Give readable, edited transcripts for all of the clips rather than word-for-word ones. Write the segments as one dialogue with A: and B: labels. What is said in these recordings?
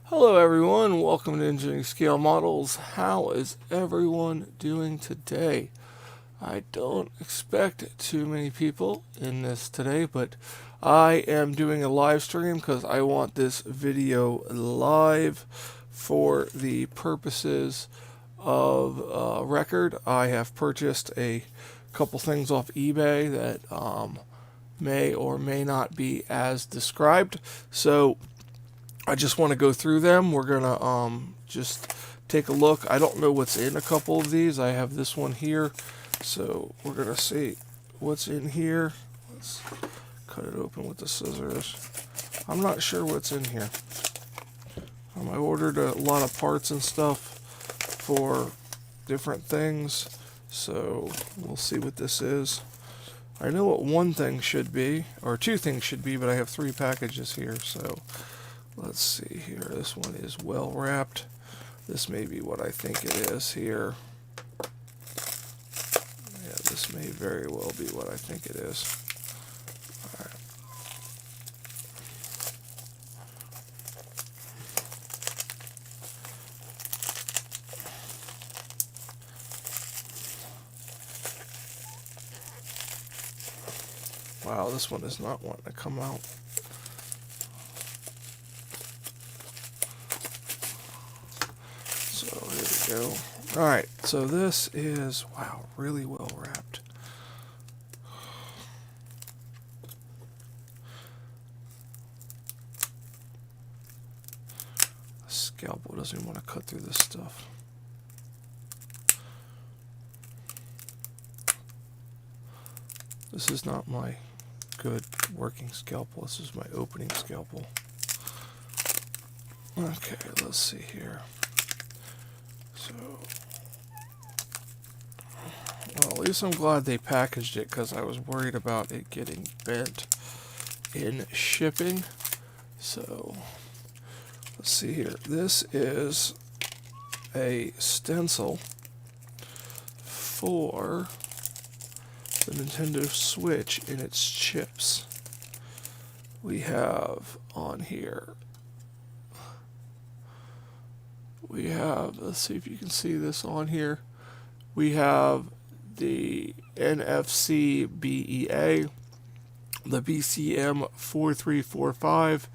A: Hello everyone, welcome to Engineering Scale Models. How is everyone doing today? I don't expect too many people in this today, but I am doing a live stream because I want this video live for the purposes of record. I have purchased a couple things off eBay that may or may not be as described. So I just want to go through them. We're going to just take a look. I don't know what's in a couple of these. I have this one here. So we're going to see what's in here. Let's cut it open with the scissors. I'm not sure what's in here. I ordered a lot of parts and stuff for different things. So we'll see what this is. I know what one thing should be, or two things should be, but I have three packages here. So let's see here. This one is well wrapped. This may be what I think it is here. Yeah, this may very well be what I think it is. All right. Wow, this one is not wanting to come out. So here we go. Alright, so this is, wow, really well wrapped. The scalpel doesn't even want to cut through this stuff. This is not my good working scalpel. This is my opening scalpel. Okay, let's see here. So, well, at least I'm glad they packaged it because I was worried about it getting bent in shipping. So, let's see here. This is a stencil for the Nintendo Switch in its chips. We have on here, let's see if you can see this on here. We have the NFC BEA, the BCM 4345,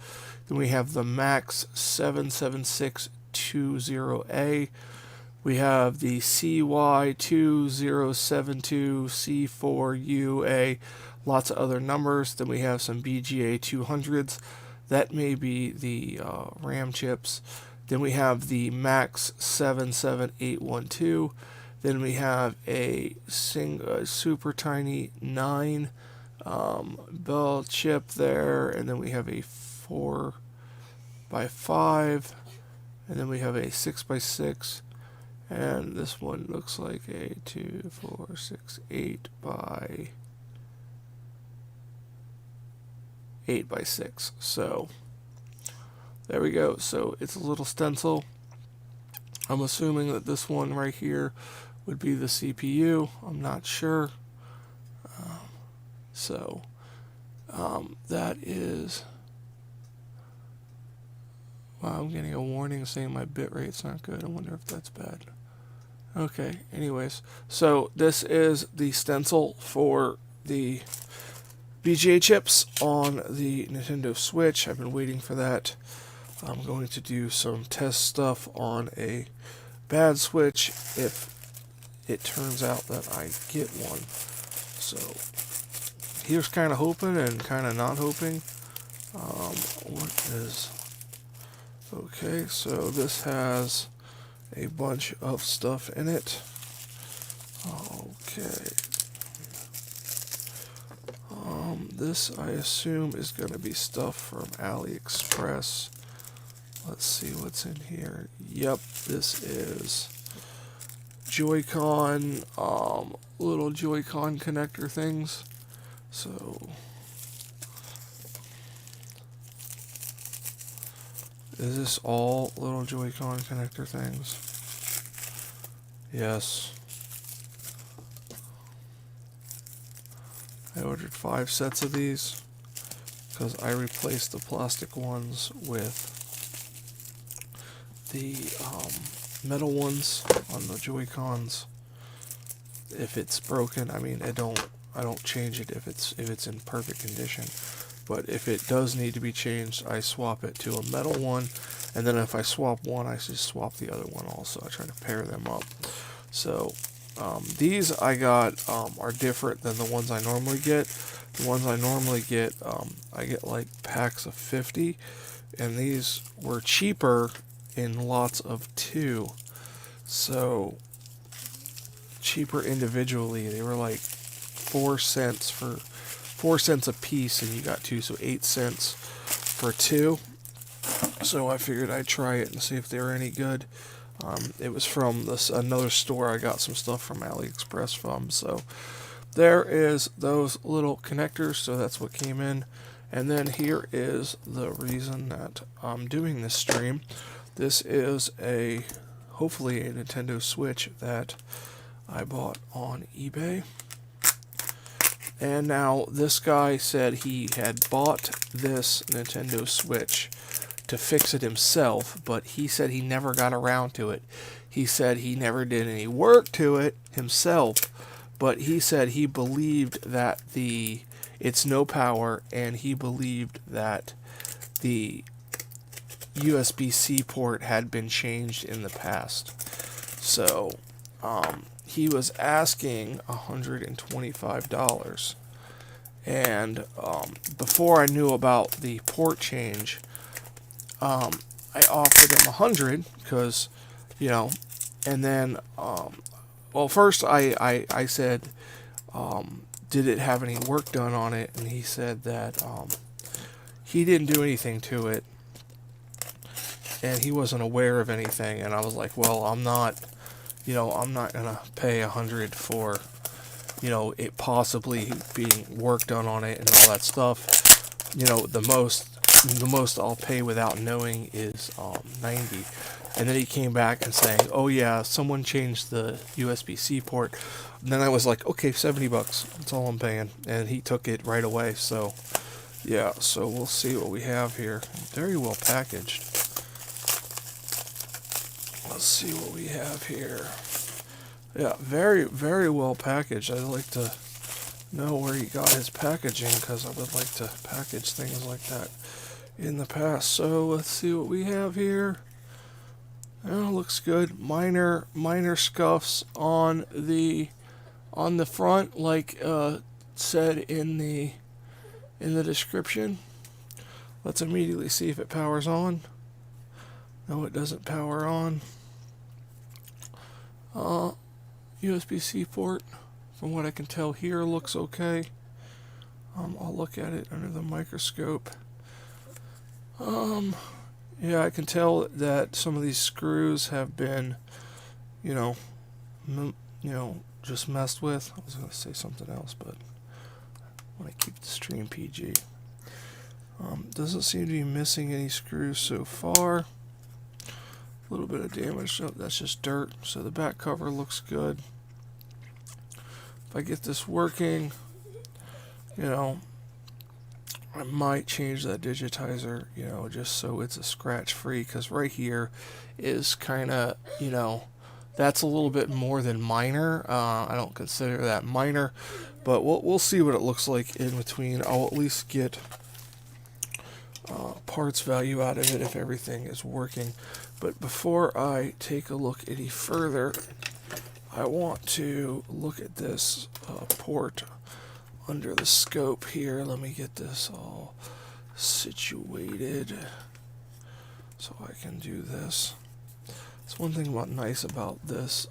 A: then we have the MAX 77620A, we have the CY2072C4UA, lots of other numbers. Then we have some BGA 200s. That may be the RAM chips. Then we have the MAX 77812. Then we have a super tiny 9 bell chip there. And then we have a 4x5. And then we have a 6x6. And this one looks like a 2, 4, 6, 8 by 6. So there we go. So it's a little stencil. I'm assuming that this one right here would be the CPU. I'm not sure. That is. Wow, I'm getting a warning saying my bit rate's not good. I wonder if that's bad. Okay, anyways. So this is the stencil for the BGA chips on the Nintendo Switch. I've been waiting for that. I'm going to do some test stuff on a bad Switch if it turns out that I get one. So here's kind of hoping and kind of not hoping. What is... Okay, so this has a bunch of stuff in it. Okay. This I assume is going to be stuff from AliExpress. Let's see what's in here. Yep, this is Joy-Con, little Joy-Con connector things. So is this all little Joy-Con connector things? Yes. I ordered 5 sets of these because I replaced the plastic ones with the metal ones on the Joy-Cons. If it's broken, I mean, I don't change it if it's in perfect condition. But if it does need to be changed, I swap it to a metal one, and then if I swap one, I just swap the other one also. I try to pair them up. So these I got are different than the ones I normally get. The ones I normally get, I get like packs of 50, and these were cheaper in lots of 2. So cheaper individually. They were like 4 cents a piece, and you got 2, so 8 cents for 2. So I figured I'd try it and see if they were any good. It was from another store I got some stuff from AliExpress from. So there is those little connectors, so that's what came in. And then here is the reason that I'm doing this stream. This is hopefully a Nintendo Switch that I bought on eBay. And now this guy said he had bought this Nintendo Switch to fix it himself, but he said he never got around to it. He said he never did any work to it himself, but he said he believed that it's no power, and he believed that the USB-C port had been changed in the past. So he was asking $125, and before I knew about the port change, I offered him $100 because, and then well, first I said, did it have any work done on it? And he said that he didn't do anything to it, and he wasn't aware of anything. And I was like, well, I'm not gonna pay $100 for, it possibly being work done on it and all that stuff. The most I'll pay without knowing is $90. And then he came back and saying, oh yeah, someone changed the USB-C port. And then I was like, okay, $70. That's all I'm paying. And he took it right away. So yeah, so we'll see what we have here. Very well packaged. Let's see what we have here. Yeah, very, very well packaged. I'd like to know where he got his packaging, because I would like to package things like that in the past. So let's see what we have here. Oh, looks good. Minor scuffs on the front, like said in the description. Let's immediately see if it powers on. No, it doesn't power on. USB-C port, from what I can tell here, looks okay. I'll look at it under the microscope. Yeah, I can tell that some of these screws have been, just messed with. I was going to say something else, but I want to keep the stream PG. Doesn't seem to be missing any screws so far. A little bit of damage. Oh, that's just dirt. So the back cover looks good. If I get this working, I might change that digitizer, just so it's a scratch free, because right here is kind of, that's a little bit more than minor. I don't consider that minor, but we'll see what it looks like in between. I'll at least get parts value out of it if everything is working. But before I take a look any further, I want to look at this port under the scope here. Let me get this all situated so I can do this. It's one thing nice about this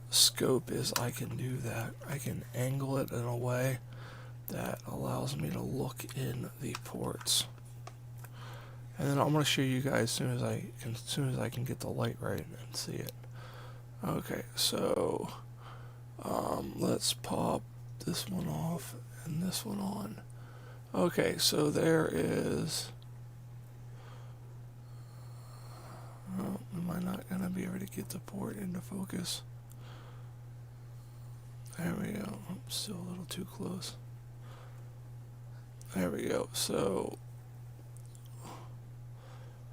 A: scope is I can do that. I can angle it in a way that allows me to look in the ports. And then I'm going to show you guys as soon as I can get the light right and see it. Okay, so let's pop this one off and this one on. Okay, so there is. Oh, am I not going to be able to get the port into focus? There we go. I'm still a little too close. There we go. So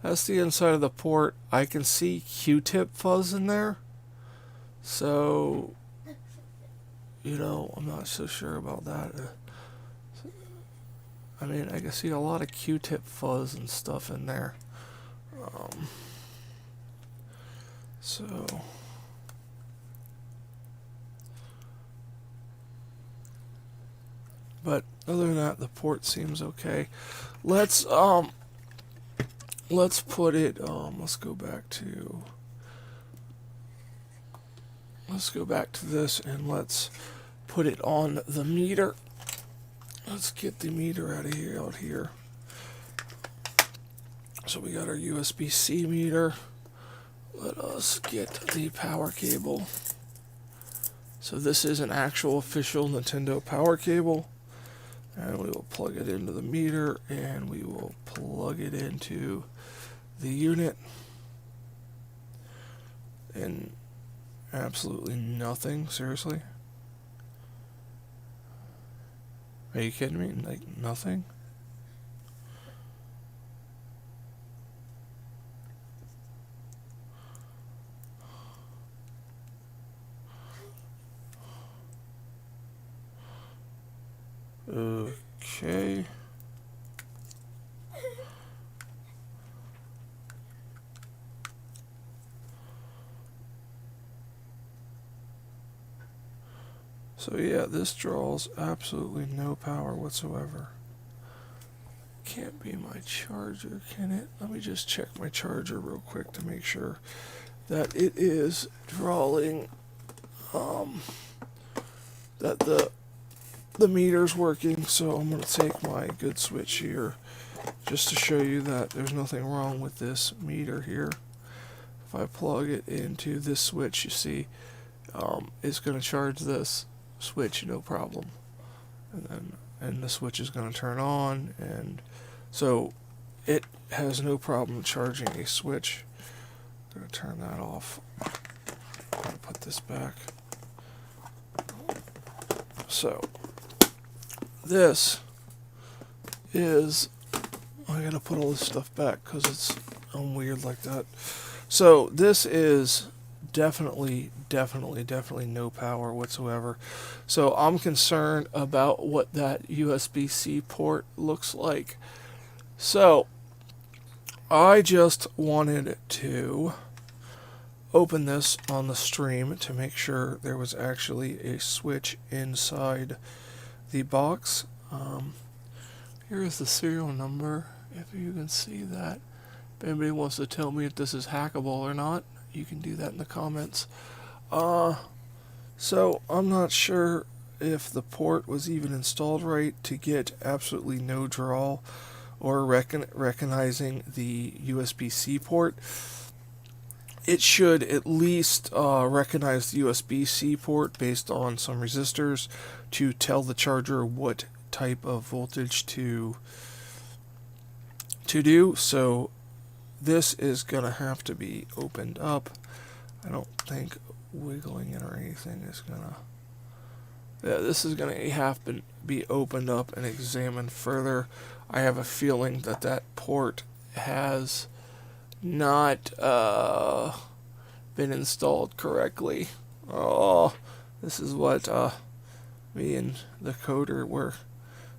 A: That's the inside of the port. I can see Q-tip fuzz in there. So, you know, I'm not so sure about that. I mean, I can see a lot of Q-tip fuzz and stuff in there. So, but other than that, the port seems okay. Let's put it. Let's go back to this, and let's put it on the meter. Let's get the meter out here. So we got our USB-C meter. Let us get the power cable. So this is an actual official Nintendo power cable. And we will plug it into the meter, and we will plug it into the unit. And absolutely nothing, seriously. Are you kidding me? Like, nothing? Okay. So yeah, this draws absolutely no power whatsoever. Can't be my charger, can it? Let me just check my charger real quick to make sure that it is drawing, that the meter's working. So I'm going to take my good switch here just to show you that there's nothing wrong with this meter here. If I plug it into this switch, you see, it's going to charge this switch no problem, and the switch is going to turn on, and so it has no problem charging a switch. I'm going to turn that off. I'm going to put this back. So this is, I gotta put all this stuff back because I'm weird like that. So this is definitely no power whatsoever. So I'm concerned about what that USB-C port looks like. So I just wanted to open this on the stream to make sure there was actually a switch inside the box. Here is the serial number, if you can see that. If anybody wants to tell me if this is hackable or not, you can do that in the comments. So I'm not sure if the port was even installed right to get absolutely no draw or recognizing the USB-C port. It should at least recognize the USB-C port based on some resistors to tell the charger what type of voltage to do. So this is gonna have to be opened up. I don't think wiggling it or anything is gonna. Yeah, this is gonna have to be opened up and examined further. I have a feeling that that port has not been installed correctly. Oh, this is what me and the coder were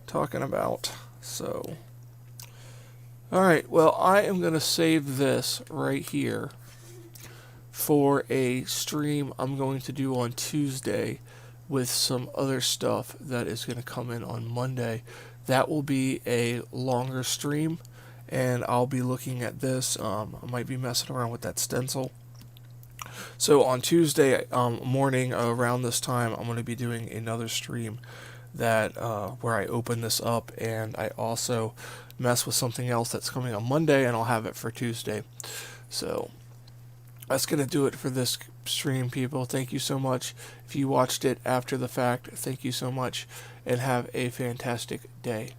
A: talking about. So, alright, well, I am going to save this right here for a stream I'm going to do on Tuesday with some other stuff that is going to come in on Monday. That will be a longer stream, and I'll be looking at this. I might be messing around with that stencil. So on Tuesday morning around this time, I'm going to be doing another stream that where I open this up, and I also mess with something else that's coming on Monday, and I'll have it for Tuesday. So that's going to do it for this stream, people. Thank you so much. If you watched it after the fact, thank you so much, and have a fantastic day.